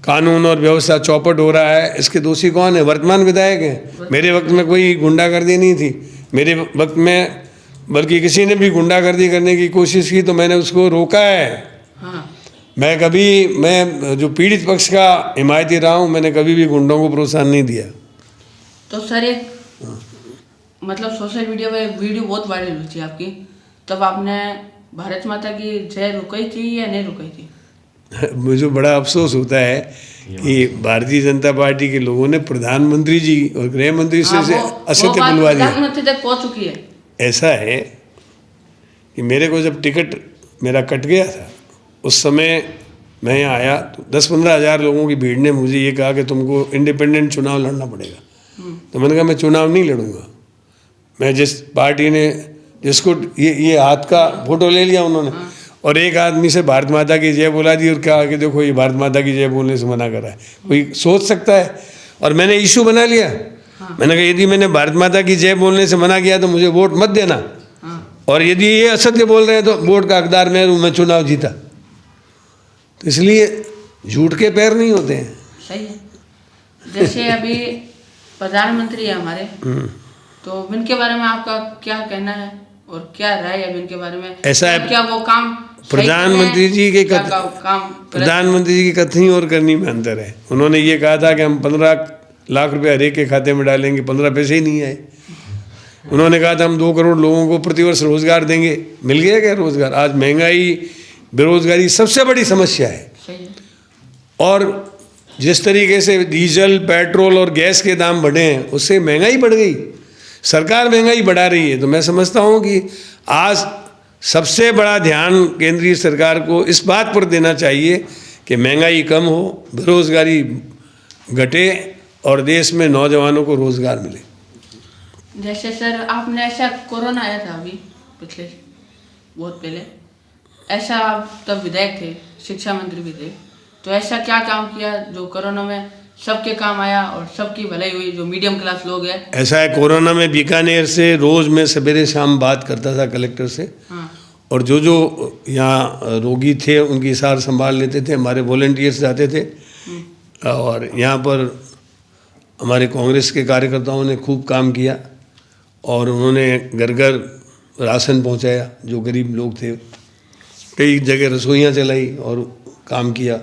कानून और व्यवस्था चौपट हो रहा है, इसके दोषी कौन है? वर्तमान विधायक हैं। मेरे वक्त में कोई गुंडागर्दी नहीं थी। मेरे वक्त में बल्कि किसी ने भी गुंडागर्दी करने की कोशिश की तो मैंने उसको रोका है। हाँ। मैं जो पीड़ित पक्ष का हिमायती रहा हूँ, मैंने कभी भी गुंडों को प्रोत्साहन नहीं दिया। तो सर एक मतलब सोशल मीडिया पे वीडियो बहुत वायरल हुई थी आपकी, तब आपने भारत माता की जय रुकाई थी या नहीं रुकाई थी? मुझे बड़ा अफसोस होता है कि भारतीय जनता पार्टी के लोगों ने प्रधानमंत्री जी और गृह मंत्री से असत्य बुलवा दिया। प्रधानमंत्री तक पहुंच चुकी है। ऐसा है कि मेरे को जब टिकट मेरा कट गया था, उस समय मैं यहाँ आया तो 10-15 हज़ार लोगों की भीड़ ने मुझे ये कहा कि तुमको इंडिपेंडेंट चुनाव लड़ना पड़ेगा। तो मैंने कहा मैं चुनाव नहीं लड़ूंगा। मैं जिस पार्टी ने जिसको ये हाथ का फोटो ले लिया उन्होंने, और एक आदमी से भारत माता की जय बोला दी और कहा कि देखो ये भारत माता की जय बोलने से मना कर रहा है। कोई सोच सकता है? और मैंने इशू बना लिया। मैंने कहा यदि मैंने भारत माता की जय बोलने से मना किया तो मुझे वोट मत देना, और यदि ये असत्य बोल रहे हैं तो वोट का हकदार मैं चुनाव जीता। तो इसलिए झूठ के पैर नहीं होते हैं। सही है। जैसे अभी प्रधानमंत्री है हमारे, तो इनके बारे में आपका क्या कहना है और क्या राय है इनके बारे में? ऐसा है, क्या वो काम प्रधानमंत्री जी के प्रधानमंत्री जी की कथनी और करनी में अंतर है। उन्होंने ये कहा था कि हम 15 लाख रुपया हर एक के खाते में डालेंगे, 15 पैसे ही नहीं आए। उन्होंने कहा था हम 2 करोड़ लोगों को प्रतिवर्ष रोजगार देंगे, मिल गया क्या रोजगार? आज महंगाई, बेरोजगारी सबसे बड़ी समस्या है। सही है। और जिस तरीके से डीजल, पेट्रोल और गैस के दाम बढ़े हैं, उससे महंगाई बढ़ गई। सरकार महंगाई बढ़ा रही है। तो मैं समझता हूँ कि आज सबसे बड़ा ध्यान केंद्रीय सरकार को इस बात पर देना चाहिए कि महंगाई कम हो, बेरोजगारी घटे और देश में नौजवानों को रोजगार मिले। जैसे सर आपने ऐसा कोरोना आया था अभी पिछले बहुत पहले, ऐसा आप तब विधायक थे, शिक्षा मंत्री भी थे, तो ऐसा क्या काम किया जो कोरोना में सबके काम आया और सबकी भलाई हुई, जो मीडियम क्लास लोग हैं? ऐसा है, कोरोना में बीकानेर से रोज मैं सवेरे शाम बात करता था कलेक्टर से। हाँ। और जो जो यहाँ रोगी थे उनकी सार संभाल लेते थे, हमारे वॉलेंटियर्स जाते थे। और यहाँ पर हमारे कांग्रेस के कार्यकर्ताओं ने खूब काम किया और उन्होंने घर घर राशन पहुँचाया जो गरीब लोग थे। कई जगह रसोइयाँ चलाई और काम किया।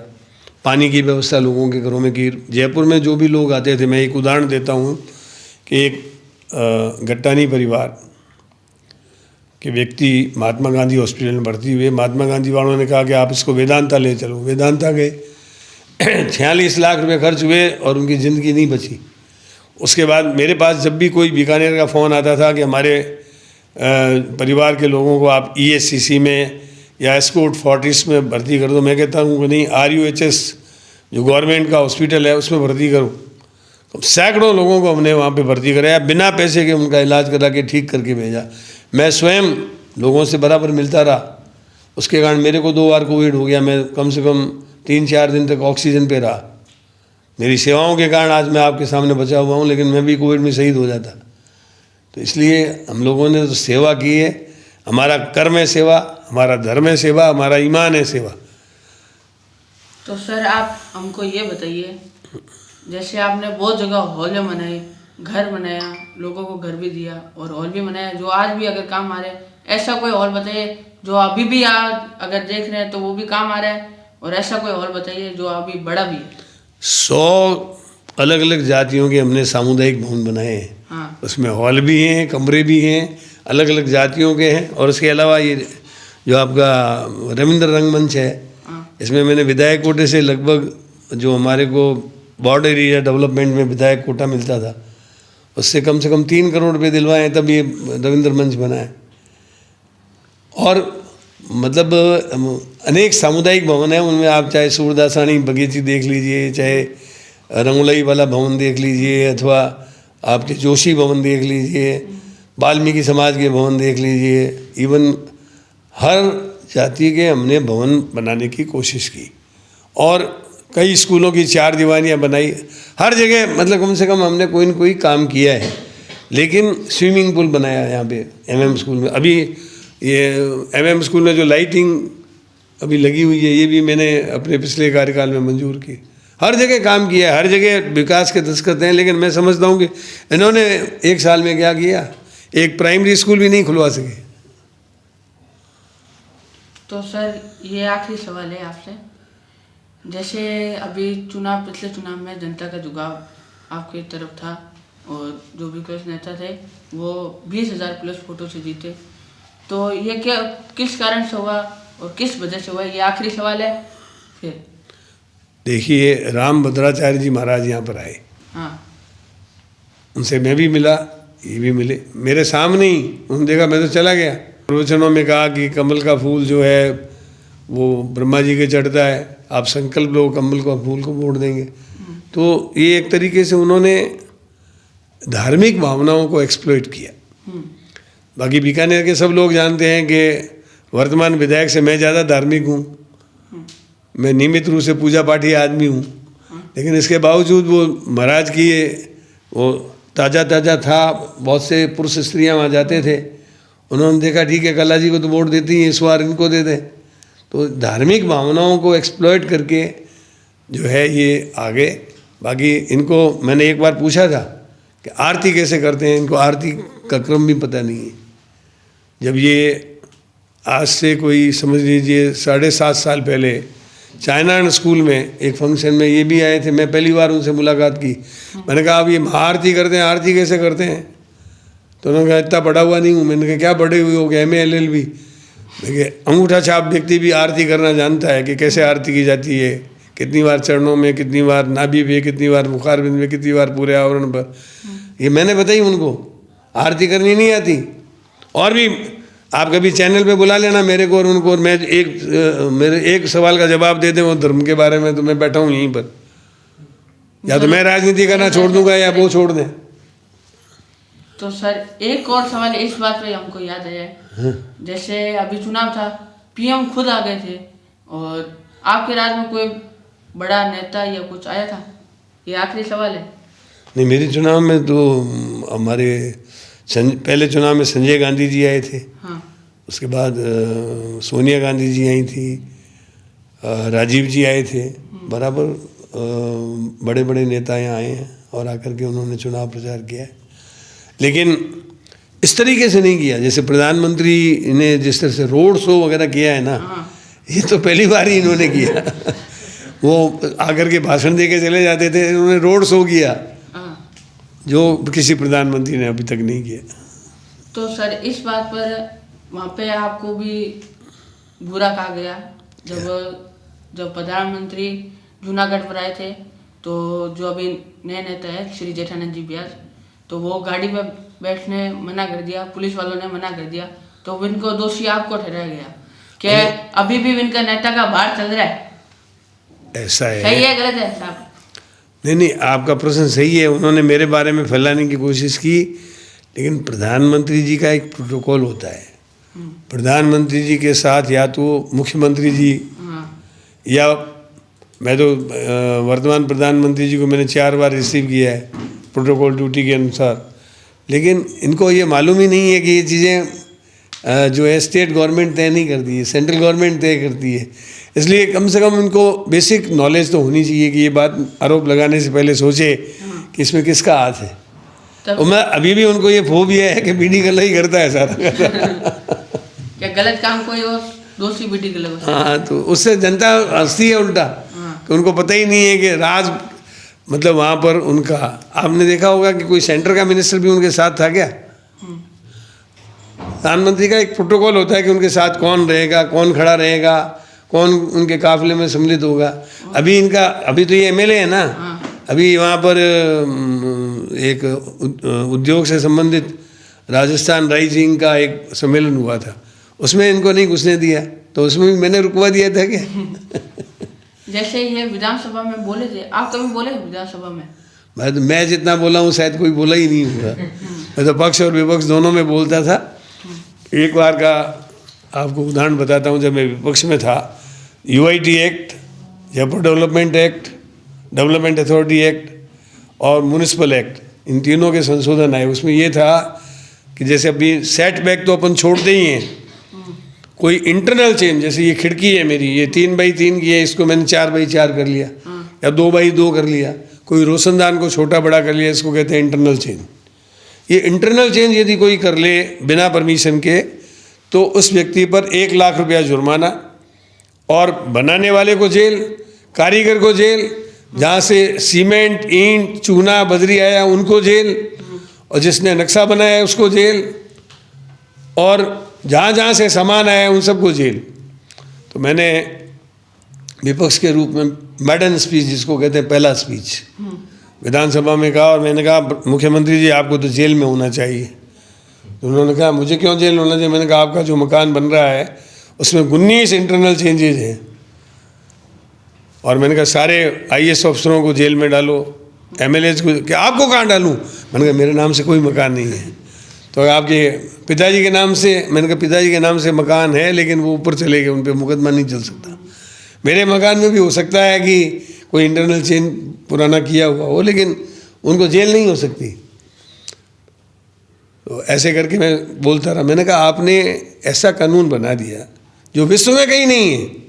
पानी की व्यवस्था लोगों के घरों में की। जयपुर में जो भी लोग आते थे, मैं एक उदाहरण देता हूँ कि एक गट्टानी परिवार के व्यक्ति महात्मा गांधी हॉस्पिटल में भर्ती हुए। महात्मा गांधी वालों ने कहा कि आप इसको वेदांता ले चलो। वेदांता गए, 46 लाख रुपए खर्च हुए और उनकी ज़िंदगी नहीं बची। उसके बाद मेरे पास जब भी कोई बीकानेर का फ़ोन आता था कि हमारे परिवार के लोगों को आप ESCC में या एस्कॉर्ट फोर्टिस में भर्ती कर दो, मैं कहता हूँ कि नहीं, RUHS जो गवर्नमेंट का हॉस्पिटल है उसमें भर्ती करो। तो सैकड़ों लोगों को हमने वहाँ पे भर्ती कराया, बिना पैसे के उनका इलाज करा के ठीक करके भेजा। मैं स्वयं लोगों से बराबर मिलता रहा। उसके कारण मेरे को 2 बार कोविड हो गया। मैं कम से कम 3-4 दिन तक ऑक्सीजन पे रहा। मेरी सेवाओं के कारण आज मैं आपके सामने बचा हुआ हूँ, लेकिन मैं भी कोविड में शहीद हो जाता। तो इसलिए हम लोगों ने तो सेवा की है। हमारा कर्म है सेवा, हमारा धर्म है सेवा, हमारा ईमान है सेवा। तो सर आप हमको ये बताइए, जैसे आपने बहुत जगह हॉल बनाए, घर बनाया, लोगों को घर भी दिया और हॉल भी बनाया जो आज भी अगर काम आ रहे हैं, ऐसा कोई हॉल बताइए जो अभी भी आज अगर देख रहे हैं तो वो भी काम आ रहा है, और ऐसा कोई हॉल बताइए जो अभी बड़ा भी है। 100 अलग अलग जातियों के हमने सामुदायिक भवन बनाए हैं। हाँ। उसमें हॉल भी हैं, कमरे भी हैं, अलग अलग जातियों के हैं। और उसके अलावा ये जो आपका रविंद्र रंगमंच है, इसमें मैंने विधायक कोटे से लगभग जो हमारे को बॉर्डर एरिया डेवलपमेंट में विधायक कोटा मिलता था, उससे कम से कम 3 करोड़ रुपये दिलवाए हैं, तब ये रविंद्र मंच बना है। और मतलब अनेक सामुदायिक भवन है, उनमें आप चाहे सूरदासानी बगीची देख लीजिए, चाहे रंगोलई वाला भवन देख लीजिए, अथवा आपके जोशी भवन देख लीजिए, वाल्मीकि समाज के भवन देख लीजिए। इवन हर जाति के हमने भवन बनाने की कोशिश की और कई स्कूलों की 4 दीवानियाँ बनाई। हर जगह मतलब कम से कम हमने कोई न कोई काम किया है। लेकिन स्विमिंग पूल बनाया यहाँ पे MM स्कूल में। अभी ये MM स्कूल में जो लाइटिंग अभी लगी हुई है, ये भी मैंने अपने पिछले कार्यकाल में मंजूर की। हर जगह काम किया है, हर जगह विकास के दस्तखत हैं। लेकिन मैं समझता हूँ कि इन्होंने 1 साल में क्या किया, एक प्राइमरी स्कूल भी नहीं खुलवा सके। तो सर ये आखिरी सवाल है आपसे, जैसे अभी पिछले चुनाव में जनता का झुकाव आपकी तरफ था और जो विपक्ष नेता थे वो 20,000 प्लस वोटों से जीते, तो ये क्या किस कारण से हुआ और किस वजह से हुआ, ये आखिरी सवाल है। फिर देखिए, राम भद्राचार्य जी महाराज यहाँ पर आए। हाँ। उनसे मैं भी मिला, ये भी मिले मेरे सामने ही। उन्होंने देखा, मैं तो चला गया। प्रवचनों में कहा कि कमल का फूल जो है वो ब्रह्मा जी के चढ़ता है, आप संकल्प लो कमल का फूल को वोट देंगे। तो ये एक तरीके से उन्होंने धार्मिक भावनाओं को एक्सप्लॉइट किया। बाकी बीकानेर के सब लोग जानते हैं कि वर्तमान विधायक से मैं ज़्यादा धार्मिक हूँ। मैं नियमित रूप से पूजा पाठी आदमी हूँ, लेकिन इसके बावजूद वो महाराज की वो ताज़ा था। बहुत से पुरुष स्त्रियाँ वहाँ जाते थे। उन्होंने देखा ठीक है, कला जी को तो वोट देती हैं, इस बार इनको दे दें। तो धार्मिक भावनाओं को एक्सप्लॉइट करके जो है ये आगे। बाकी इनको मैंने एक बार पूछा था कि आरती कैसे करते हैं, इनको आरती का क्रम भी पता नहीं है। जब ये आज से कोई समझ लीजिए 7.5 साल पहले चाइना स्कूल में एक फंक्शन में ये भी आए थे, मैं पहली बार उनसे मुलाकात की। मैंने कहा आप ये महाआरती करते हैं, आरती कैसे करते हैं? तो उन्होंने कहा इतना पढ़ा हुआ नहीं हूँ। मैंने कहा क्या पढ़े हुए हो? MA LLB। देखिए अंगूठा छाप व्यक्ति भी आरती करना जानता है कि कैसे आरती की जाती है, कितनी बार चरणों में, कितनी बार नाभि पे, कितनी बार मुखारबिंद में, कितनी बार पूरे आवरण पर। ये मैंने बताई उनको, आरती करनी नहीं आती। और भी आप कभी चैनल पे बुला लेना मेरे को और उनको, और मैं मेरे एक सवाल का जवाब दे दें वो धर्म के बारे में, तो मैं बैठा हूँ यहीं पर। या तो मैं राजनीति करना छोड़ दूंगा या वो छोड़ दें। तो सर एक और सवाल इस बात पे हमको याद आया है, जैसे अभी चुनाव था, PM खुद आ गए थे, और आपके राज्य में कोई बड़ा नेता या कुछ आया था? ये आखिरी सवाल है। नहीं, मेरे चुनाव में तो हमारे पहले चुनाव में संजय गांधी जी आए थे। हाँ। उसके बाद सोनिया गांधी जी आई थी, राजीव जी आए थे। बराबर बड़े बड़े नेता यहाँ आए हैं और आकर के उन्होंने चुनाव प्रचार किया है, लेकिन इस तरीके से नहीं किया जैसे प्रधानमंत्री ने जिस तरह से रोड शो वगैरह किया है ना। ये तो पहली बार ही इन्होंने किया। वो आकर के भाषण दे के चले जाते थे, इन्होंने रोड शो किया जो किसी प्रधानमंत्री ने अभी तक नहीं किया। तो सर इस बात पर वहाँ पे आपको भी बुरा कहा गया जब प्रधानमंत्री जूनागढ़ पर आए थे, तो जो अभी नए नेता है श्री जेठानंद जी व्यास, तो वो गाड़ी में बैठने मना कर दिया, पुलिस वालों ने मना कर दिया, तो इनको दोषी आपको ठहराया गया। क्या अभी भी इनका नेता का भार चल रहा है? ऐसा है, सही है गलत है साहब? नहीं, आपका प्रश्न सही है। उन्होंने मेरे बारे में फैलाने की कोशिश की, लेकिन प्रधानमंत्री जी का एक प्रोटोकॉल होता है। प्रधानमंत्री जी के साथ या तो मुख्यमंत्री जी, या मैं तो वर्तमान प्रधानमंत्री जी को मैंने 4 बार रिसीव किया है प्रोटोकॉल ड्यूटी के अनुसार, लेकिन इनको ये मालूम ही नहीं है कि ये चीज़ें जो है स्टेट गवर्नमेंट तय नहीं करती है, सेंट्रल गवर्नमेंट तय करती है। इसलिए कम से कम इनको बेसिक नॉलेज तो होनी चाहिए कि ये बात आरोप लगाने से पहले सोचे कि इसमें किसका हाथ है। और मैं अभी भी उनको ये फोबिया है कि बीडी गल्ला ही करता है सारा। क्या गलत काम कोई और दोषी बीडी गल्ला? हाँ, तो उससे जनता हंसती है उल्टा, कि उनको पता ही नहीं है कि राज मतलब वहाँ पर उनका, आपने देखा होगा कि कोई सेंटर का मिनिस्टर भी उनके साथ था क्या? प्रधानमंत्री का एक प्रोटोकॉल होता है कि उनके साथ कौन रहेगा, कौन खड़ा रहेगा, कौन उनके काफिले में सम्मिलित होगा। अभी तो ये MLA है ना, अभी वहाँ पर एक उद्योग से संबंधित राजस्थान राइजिंग का एक सम्मेलन हुआ था, उसमें इनको नहीं घुसने दिया, तो उसमें भी मैंने रुकवा दिया था क्या? जैसे ये विधानसभा में बोले थे, आप कभी बोले विधानसभा में? मैं जितना बोला हूँ शायद कोई बोला ही नहीं होगा। मैं तो पक्ष और विपक्ष दोनों में बोलता था। एक बार का आपको उदाहरण बताता हूँ, जब मैं विपक्ष में था, UIT act, Jaipur development act, development authority act और म्यूनिसिपल एक्ट, इन तीनों के संशोधन आए। उसमें ये था कि जैसे अभी सेटबैक तो अपन छोड़ते ही हैं, कोई इंटरनल चेंज, जैसे ये खिड़की है मेरी, ये 3x3 की है, इसको मैंने 4x4 कर लिया या 2x2 कर लिया। कोई रोशनदान को छोटा बड़ा कर लिया, इसको कहते हैं इंटरनल चेंज। ये इंटरनल चेंज यदि कोई कर ले बिना परमिशन के, तो उस व्यक्ति पर 1 लाख रुपया जुर्माना, और बनाने वाले को जेल, कारीगर को जेल, जहाँ से सीमेंट, ईंट, चूना, बजरी आया उनको जेल, और जिसने नक्शा बनाया उसको जेल, और जहाँ जहाँ से सामान आया उन सबको जेल। तो मैंने विपक्ष के रूप में मैडन स्पीच, जिसको कहते हैं पहला स्पीच, विधानसभा में कहा, और मैंने कहा मुख्यमंत्री जी आपको तो जेल में होना चाहिए। तो उन्होंने कहा मुझे क्यों जेल होना चाहिए? मैंने कहा आपका जो मकान बन रहा है उसमें 19 इंटरनल चेंजेज हैं, और मैंने कहा सारे IAS अफसरों को जेल में डालो, MLAs को, क्या आपको कहाँ डालूँ? मैंने कहा मेरे नाम से कोई मकान नहीं है, तो आपके पिताजी के नाम से, मैंने कहा पिताजी के नाम से मकान है, लेकिन वो ऊपर चले गए, उन पर मुकदमा नहीं चल सकता। मेरे मकान में भी हो सकता है कि कोई इंटरनल चेंज पुराना किया हुआ हो, लेकिन उनको जेल नहीं हो सकती। तो ऐसे करके मैं बोलता रहा। मैंने कहा आपने ऐसा कानून बना दिया जो विश्व में कहीं नहीं है।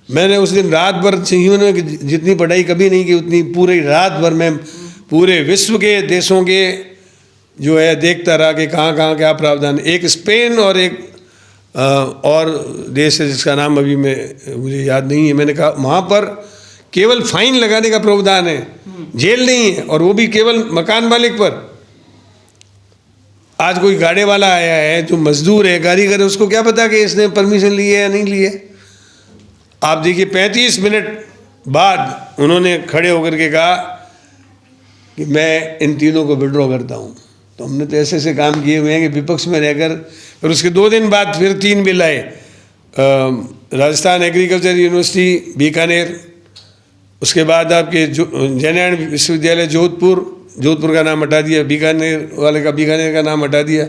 मैंने उस दिन रात भर, जीवन में जितनी पढ़ाई कभी नहीं की उतनी पूरी रात भर मैं पूरे विश्व के देशों के जो है देखता रहा कि कहाँ कहाँ क्या प्रावधान। एक स्पेन और एक और देश है जिसका नाम अभी मुझे याद नहीं है, मैंने कहा वहाँ पर केवल फाइन लगाने का प्रावधान है, जेल नहीं है, और वो भी केवल मकान मालिक पर। आज कोई गाड़े वाला आया है जो मजदूर है, कारीगर है, उसको क्या पता कि इसने परमिशन ली है या नहीं ली है। आप देखिए 35 मिनट बाद उन्होंने खड़े होकर के कहा कि मैं इन तीनों को विड्रॉ करता हूँ। तो हमने तो ऐसे ऐसे काम किए हुए हैं कि विपक्ष में रहकर, फिर उसके 2 दिन बाद फिर 3 बिल आए, राजस्थान एग्रीकल्चर यूनिवर्सिटी बीकानेर, उसके बाद आपके जयनारायण विश्वविद्यालय जोधपुर का नाम हटा दिया, बीकानेर का नाम हटा दिया,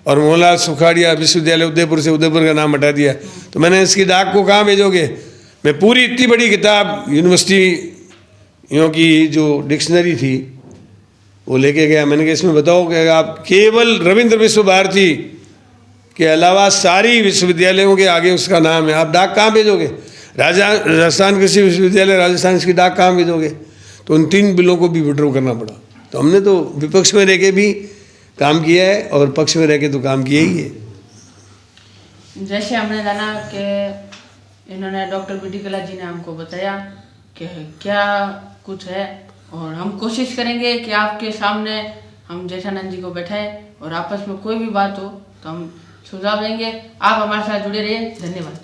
और मोहनलाल सुखाड़िया विश्वविद्यालय उदयपुर से उदयपुर का नाम हटा दिया। तो मैंने इसकी डाक को कहाँ भेजोगे? मैं पूरी इतनी बड़ी किताब यूनिवर्सिटियों की जो डिक्शनरी थी वो लेके गया। मैंने कहा इसमें बताओ कि आप केवल रविंद्र विश्व भारती के अलावा सारी विश्वविद्यालयों के आगे उसका नाम है, आप डाक कहाँ भेजोगे? राजस्थान कृषि विश्वविद्यालय राजस्थान, इसकी डाक कहाँ भेजोगे? तो उन 3 बिलों को भी विड्रॉ करना पड़ा। तो हमने तो विपक्ष में रह के भी काम किया है और पक्ष में रह के तो काम किया ही है। जैसे हमने जाना कि इन्होंने डॉक्टर बी डी कल्ला जी ने हमको बताया कि क्या कुछ है, और हम कोशिश करेंगे कि आपके सामने हम जेठानंद जी को बैठाएं और आपस में कोई भी बात हो तो हम सुझाव देंगे। आप हमारे साथ जुड़े रहिए। धन्यवाद।